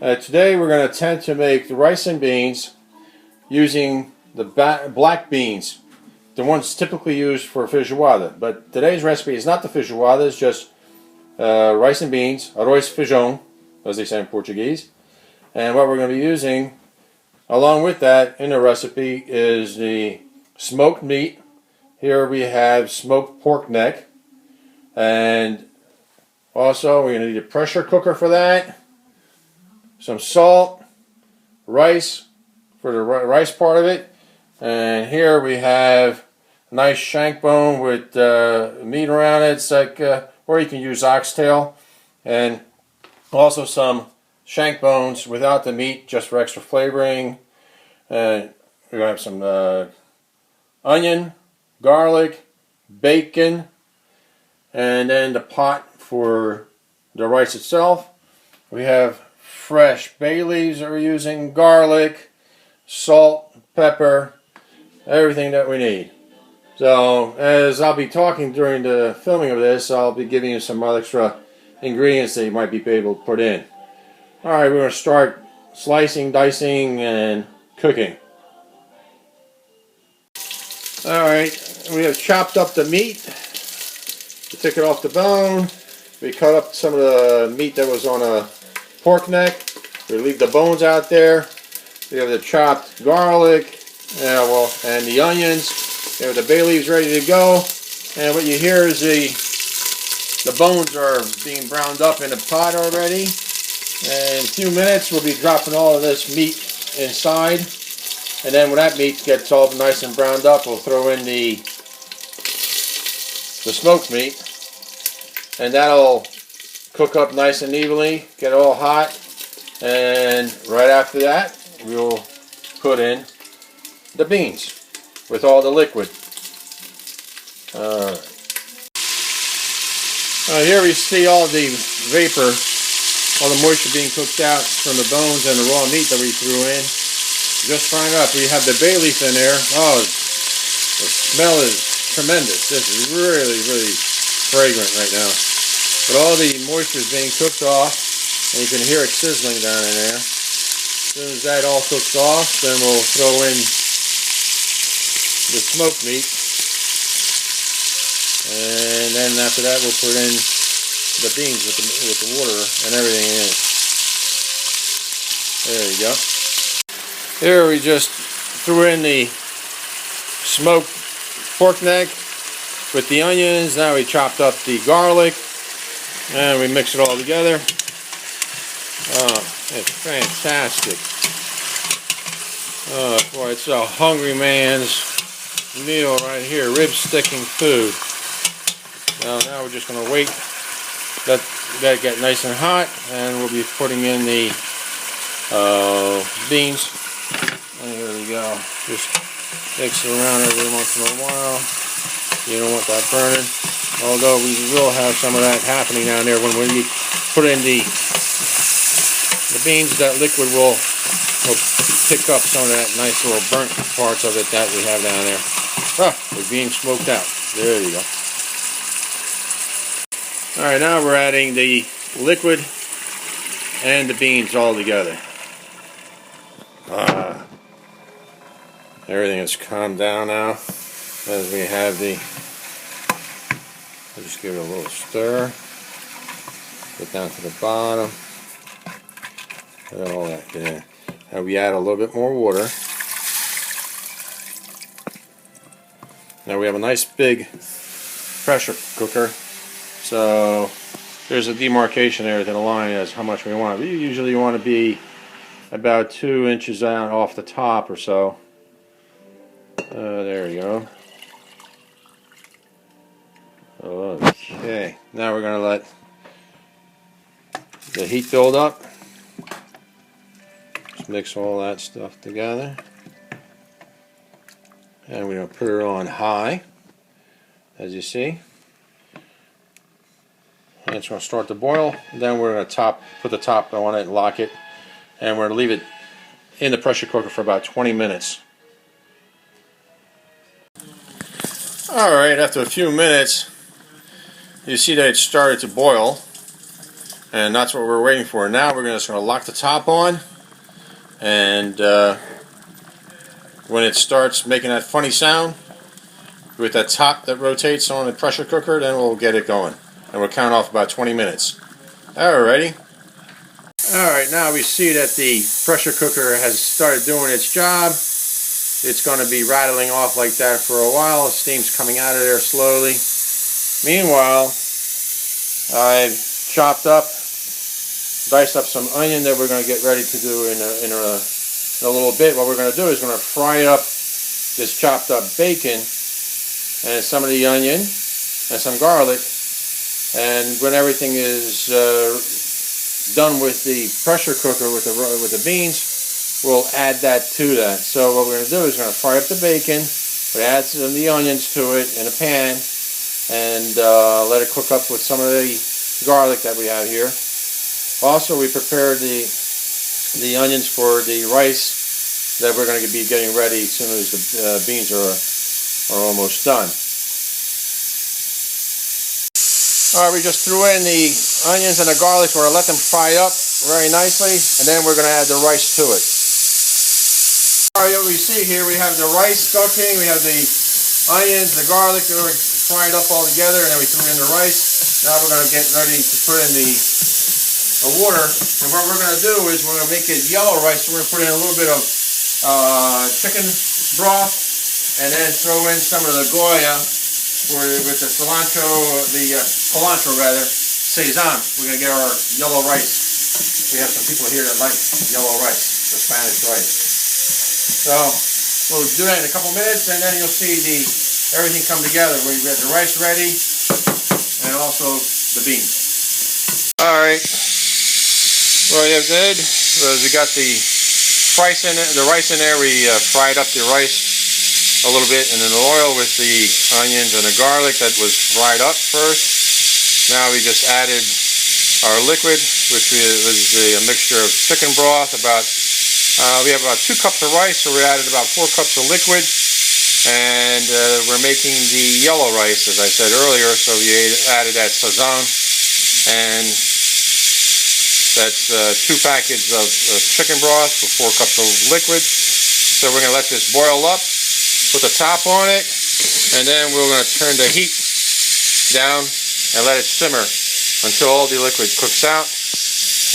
Today we're going to attempt to make the rice and beans using the black beans, the ones typically used for feijoada. But today's recipe is not the feijoada, it's just rice and beans, arroz feijão, as they say in Portuguese. And what we're going to be using along with that in the recipe is the smoked meat. Here we have smoked pork neck, and also we're going to need a pressure cooker for that, some salt, rice for the rice part of it, and here we have a nice shank bone with meat around it. It's like, or you can use oxtail, and also some shank bones without the meat, just for extra flavoring. We're going to have some onion, garlic, bacon, and then the pot for the rice itself. We have fresh bay leaves that we're using, garlic, salt, pepper, everything that we need. So as I'll be talking during the filming of this, I'll be giving you some extra ingredients that you might be able to put in. Alright, we're going to start slicing, dicing, and cooking. Alright, we have chopped up the meat. We took it off the bone. We cut up some of the meat that was on a pork neck. We leave the bones out there. We have the chopped garlic, and the onions. We have the bay leaves ready to go. And what you hear is the bones are being browned up in the pot already. And in a few minutes we'll be dropping all of this meat inside. And then when that meat gets all nice and browned up, we'll throw in the smoked meat. And that'll cook up nice and evenly, get all hot, and right after that we'll put in the beans with all the liquid. Here we see all the vapor, all the moisture being cooked out from the bones and the raw meat that we threw in. Just frying up. We have the bay leaf in there. Oh, the smell is tremendous. This is really, really fragrant right now. But all the moisture is being cooked off, and you can hear it sizzling down in there. As soon as that all cooks off, then we'll throw in the smoked meat. And then after that we'll put in the beans with the water and everything in it. There you go. Here we just threw in the smoked pork neck with the onions. Now we chopped up the garlic and we mix it all together. Oh, it's fantastic. Oh boy, it's a hungry man's meal right here. Rib sticking food. Now we're just going to wait. Let that get nice and hot, and we'll be putting in the beans. And here we go. Just mix it around every once in a while. You don't want that burning. Although we will have some of that happening down there when we put in the beans. That liquid will pick up some of that nice little burnt parts of it that we have down there. They're being smoked out. There you go. Alright, now we're adding the liquid and the beans all together. Everything has calmed down now as we have I'll just give it a little stir. Get down to the bottom. Let all that get in. Now we add a little bit more water. Now we have a nice big pressure cooker. So there's a demarcation there to the line as how much we want. We usually want to be about 2 inches out off the top or so. There you go. Okay, now we're going to let the heat build up. Just mix all that stuff together. And we're going to put it on high, as you see. And it's going to start to boil. Then we're going to put the top on it and lock it. And we're going to leave it in the pressure cooker for about 20 minutes. Alright, after a few minutes, you see that it started to boil. And that's what we're waiting for. Now we're just going to lock the top on, and when it starts making that funny sound with that top that rotates on the pressure cooker, then we'll get it going. And we'll count off about 20 minutes. Alrighty. Alright, now we see that the pressure cooker has started doing its job. It's going to be rattling off like that for a while. The steam's coming out of there slowly. Meanwhile, I've diced up some onion that we're going to get ready to do in a little bit. What we're going to do is going to fry up this chopped up bacon and some of the onion and some garlic. And when everything is done with the pressure cooker with the beans, we'll add that to that. So what we're going to do is we're going to fry up the bacon. We add some of the onions to it in a pan and let it cook up with some of the garlic that we have here. Also, we prepared the onions for the rice that we're going to be getting ready as soon as the beans are almost done. Alright, we just threw in the onions and the garlic. We're going to let them fry up very nicely, and then we're going to add the rice to it. Alright, what we see here, we have the rice cooking, we have the onions, the garlic, they're fried up all together, and then we threw in the rice. Now we're going to get ready to put in the water, and what we're going to do is we're going to make it yellow rice. So we're going to put in a little bit of chicken broth, and then throw in some of the Goya with the cilantro, cilantro Sazon. We're going to get our yellow rice. We have some people here that like yellow rice, the Spanish rice. So we'll do that in a couple minutes, and then you'll see everything come together. We get the rice ready, and also the beans. All right. What we did was we got the rice in there. We fried up the rice a little bit in an oil with the onions and the garlic that was fried up first. Now we just added our liquid, which was a mixture of chicken broth. We have about 2 cups of rice, so we added about 4 cups of liquid. And we're making the yellow rice, as I said earlier, so we added that Sazon. And that's 2 packages of chicken broth with 4 cups of liquid. So we're going to let this boil up, put the top on it, and then we're going to turn the heat down and let it simmer until all the liquid cooks out.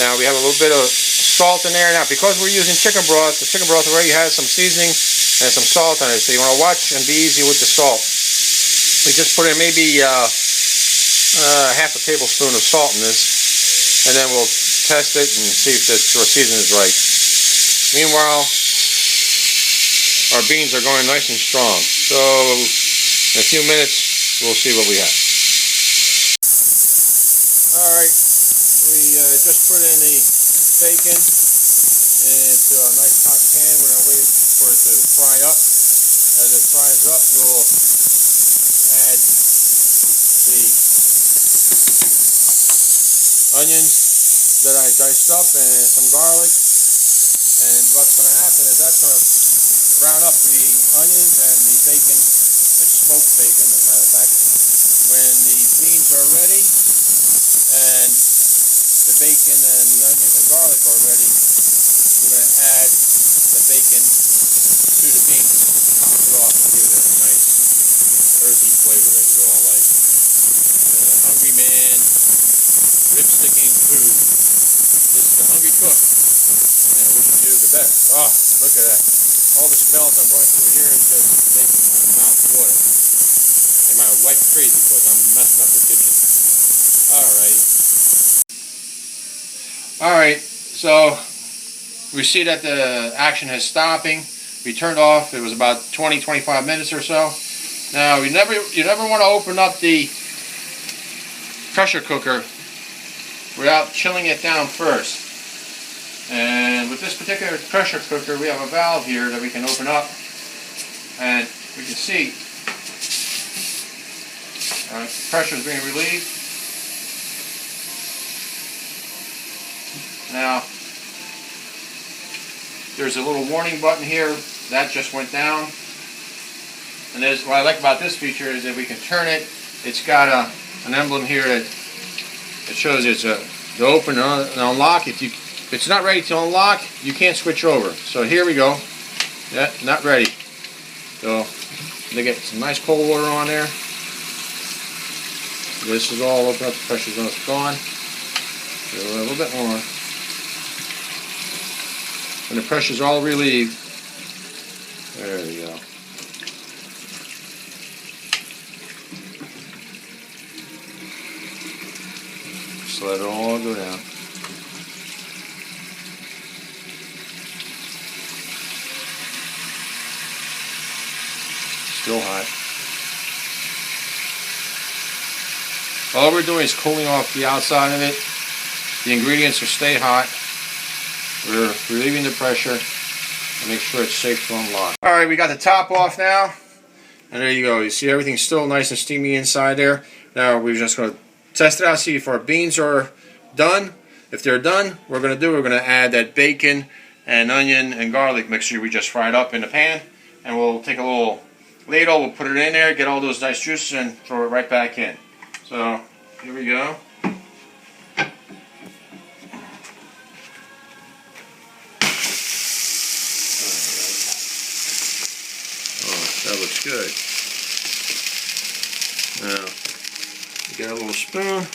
Now we have a little bit of salt in there. Now because we're using chicken broth, the chicken broth already has some seasoning and some salt on it, so you want to watch and be easy with the salt. We just put in maybe half a tablespoon of salt in this, and then we'll test it and see if the seasoning is right. Meanwhile, our beans are going nice and strong. So in a few minutes, we'll see what we have. Alright, we just put in the bacon into a nice hot pan. We're going to wait for it to fry up. As it fries up, we'll add the onions that I diced up and some garlic, and what's going to happen is that's going to brown up the onions and the bacon. It's smoked bacon, as a matter of fact. When the beans are ready and the bacon and the onions and garlic are ready, we're going to add the bacon to the beans, top it off, and give it a nice earthy flavor that you all like. Hungry man, rib sticking food. This is the Hungry Cook, and wishing you the best. Oh, look at that. All the smells I'm going through here is just making my mouth water. And my wife crazy because I'm messing up the kitchen. Alright, so we see that the action is stopping. We turned off. It was about 20-25 minutes or so. Now, you never want to open up the pressure cooker without chilling it down first. And with this particular pressure cooker, we have a valve here that we can open up, and we can see the pressure is being relieved. Now, there's a little warning button here that just went down. And what I like about this feature is that we can turn it. It's got an emblem here that shows it's to open and unlock. If it's not ready to unlock, you can't switch over. So here we go. Yeah, not ready. So they get some nice cold water on there. This is all open up. The pressure's almost gone. Do a little bit more. When the pressure's all relieved, there we go. Just let it all go down. Still hot. All we're doing is cooling off the outside of it. The ingredients will stay hot. We're relieving the pressure and make sure it's safe to unlock. Alright, we got the top off now. And there you go. You see everything's still nice and steamy inside there. Now we're just going to test it out, see if our beans are done. If they're done, we're going to add that bacon and onion and garlic mixture we just fried up in the pan. And we'll take a little ladle, we'll put it in there, get all those nice juices and throw it right back in. So, here we go. That looks good. Now, we get a little spoon.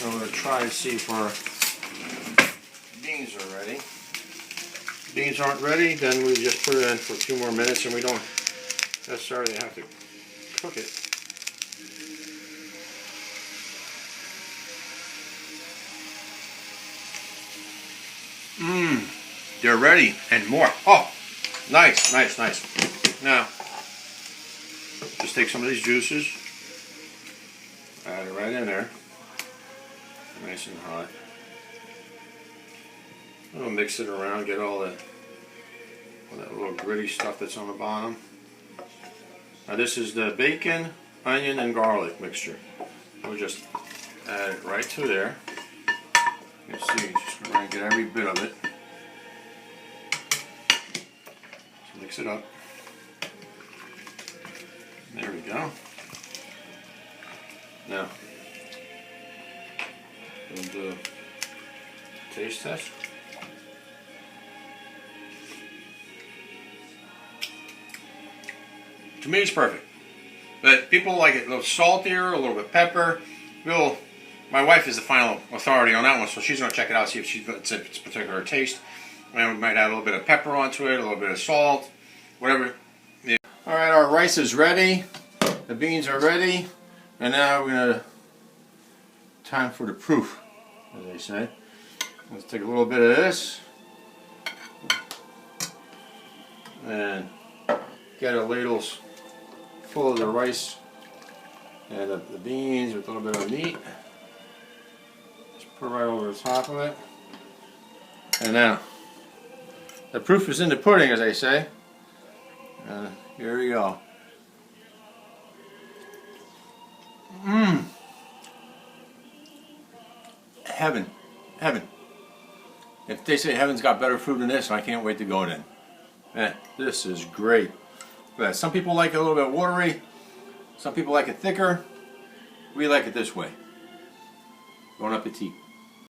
And we're going to try to see if our beans are ready. If beans aren't ready, then we just put it in for a few more minutes and we don't necessarily have to cook it. They're ready and more. Oh, nice, nice, nice. Now, just take some of these juices, add it right in there, nice and hot. We'll mix it around, get all that little gritty stuff that's on the bottom. Now this is the bacon, onion, and garlic mixture. We'll just add it right to there. You can see, just trying to get every bit of it. So mix it up. There we go. Now, we'll do a taste test. To me, it's perfect. But people like it a little saltier, a little bit pepper. My wife is the final authority on that one, so she's going to check it out, see if it's a particular taste. And we might add a little bit of pepper onto it, a little bit of salt, whatever. Yeah. All right, our rice is ready. The beans are ready. And now we're going to, time for the proof, as they say. Let's take a little bit of this. And get our ladles full of the rice and the beans with a little bit of meat. Just put it right over the top of it. And now, the proof is in the pudding, as they say. Here we go. Heaven. Heaven. If they say heaven's got better food than this, I can't wait to go in. This is great. But some people like it a little bit watery. Some people like it thicker. We like it this way. Bon appetit.